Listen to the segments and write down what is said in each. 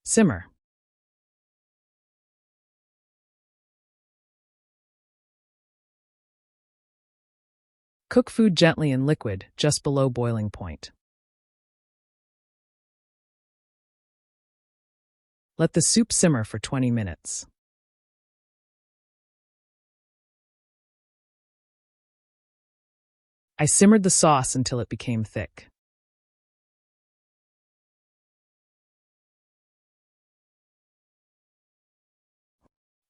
Simmer. Cook food gently in liquid, just below boiling point. Let the soup simmer for 20 minutes. I simmered the sauce until it became thick.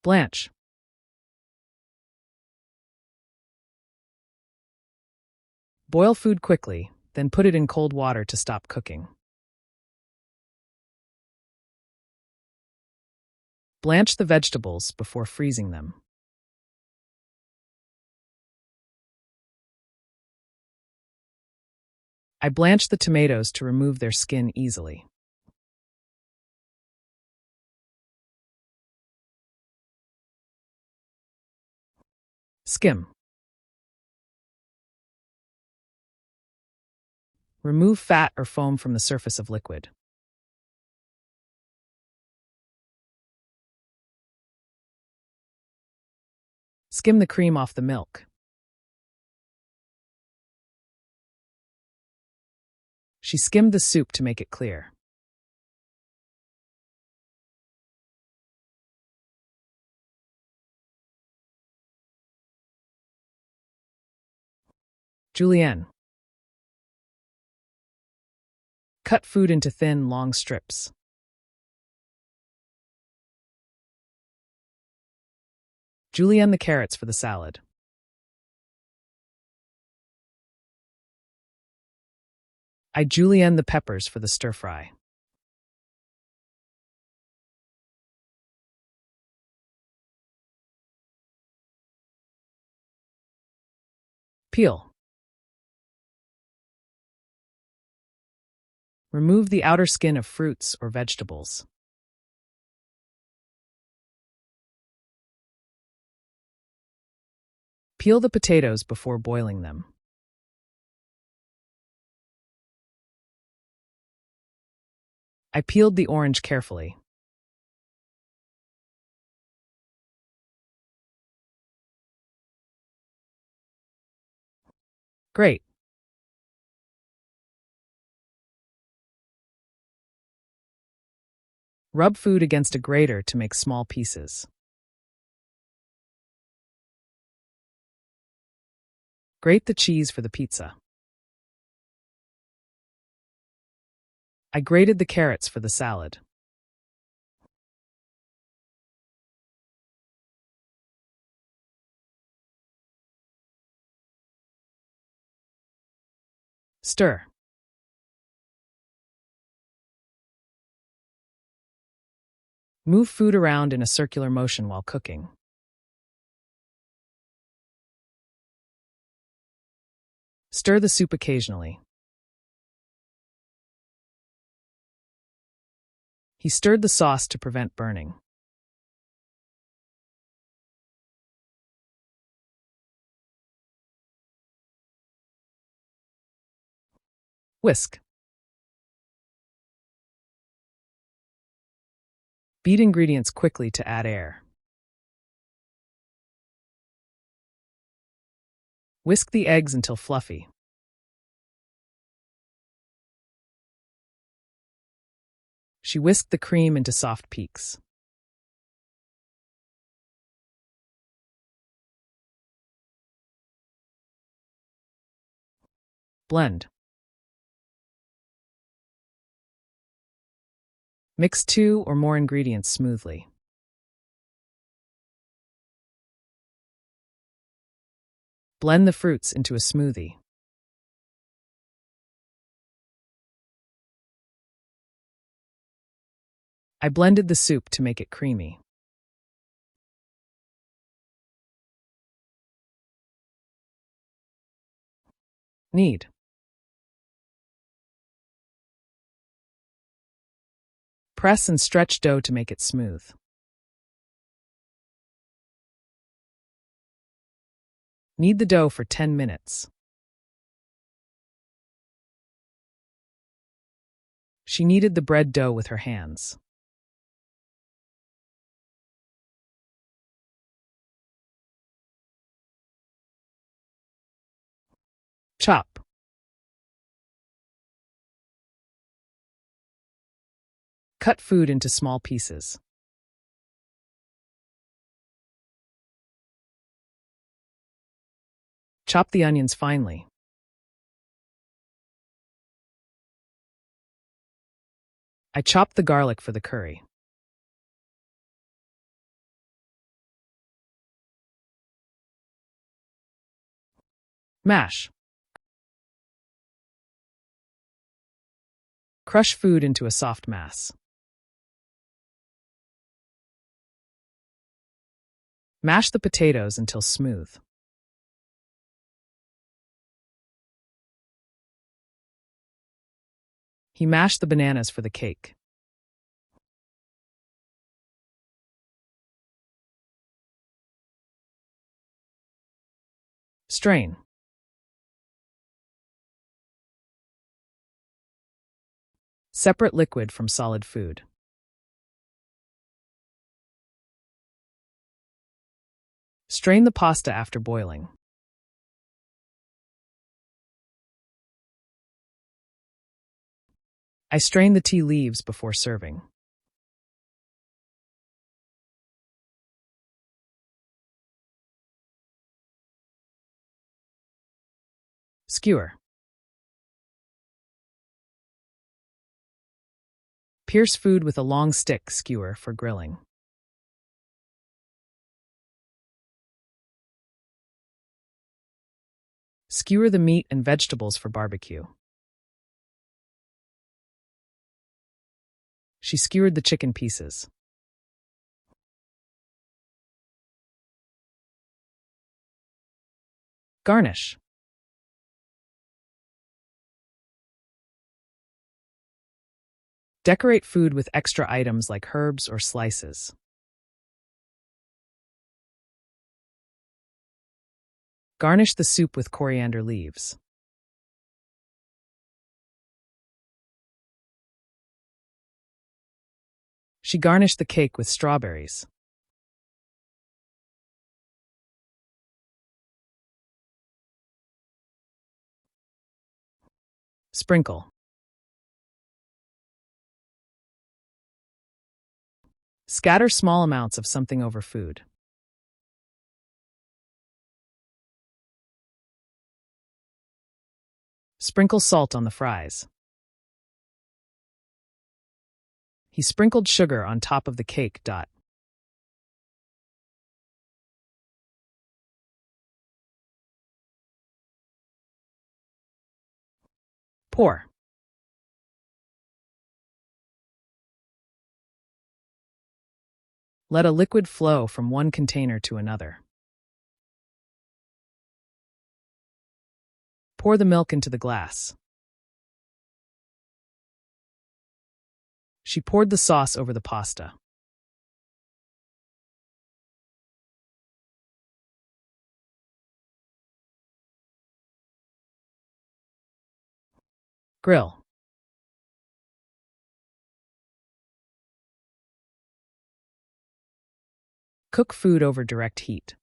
Blanch. Boil food quickly, then put it in cold water to stop cooking. Blanch the vegetables before freezing them. I blanch the tomatoes to remove their skin easily. Skim. Remove fat or foam from the surface of liquid. Skim the cream off the milk. She skimmed the soup to make it clear. Julienne. Cut food into thin, long strips. Julienne the carrots for the salad. I julienne the peppers for the stir-fry. Peel. Remove the outer skin of fruits or vegetables. Peel the potatoes before boiling them. I peeled the orange carefully. Great. Rub food against a grater to make small pieces. Grate the cheese for the pizza. I grated the carrots for the salad. Stir. Move food around in a circular motion while cooking. Stir the soup occasionally. He stirred the sauce to prevent burning. Whisk. Beat ingredients quickly to add air. Whisk the eggs until fluffy. She whisked the cream into soft peaks. Blend. Mix 2 or more ingredients smoothly. Blend the fruits into a smoothie. I blended the soup to make it creamy. Knead. Press and stretch dough to make it smooth. Knead the dough for 10 minutes. She kneaded the bread dough with her hands. Cut food into small pieces. Chop the onions finely. I chopped the garlic for the curry. Mash. Crush food into a soft mass. Mash the potatoes until smooth. He mashed the bananas for the cake. Strain. Separate liquid from solid food. Strain the pasta after boiling. I strain the tea leaves before serving. Skewer. Pierce food with a long stick skewer for grilling. Skewer the meat and vegetables for barbecue. She skewered the chicken pieces. Garnish. Decorate food with extra items like herbs or slices. Garnish the soup with coriander leaves. She garnished the cake with strawberries. Sprinkle. Scatter small amounts of something over food. Sprinkle salt on the fries. He sprinkled sugar on top of the cake. Pour. Let a liquid flow from one container to another. Pour the milk into the glass. She poured the sauce over the pasta. Grill. Cook food over direct heat.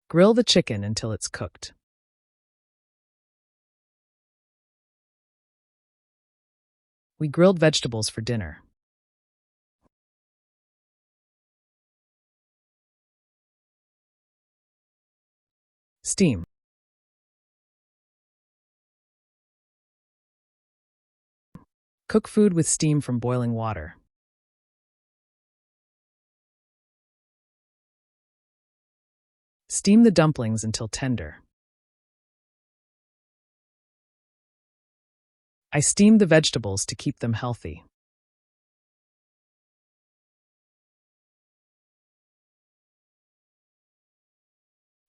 Grill the chicken until it's cooked. We grilled vegetables for dinner. Steam. Cook food with steam from boiling water. Steam the dumplings until tender. I steamed the vegetables to keep them healthy.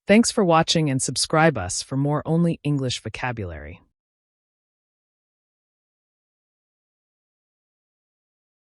Thanks for watching and subscribe us for more only English vocabulary.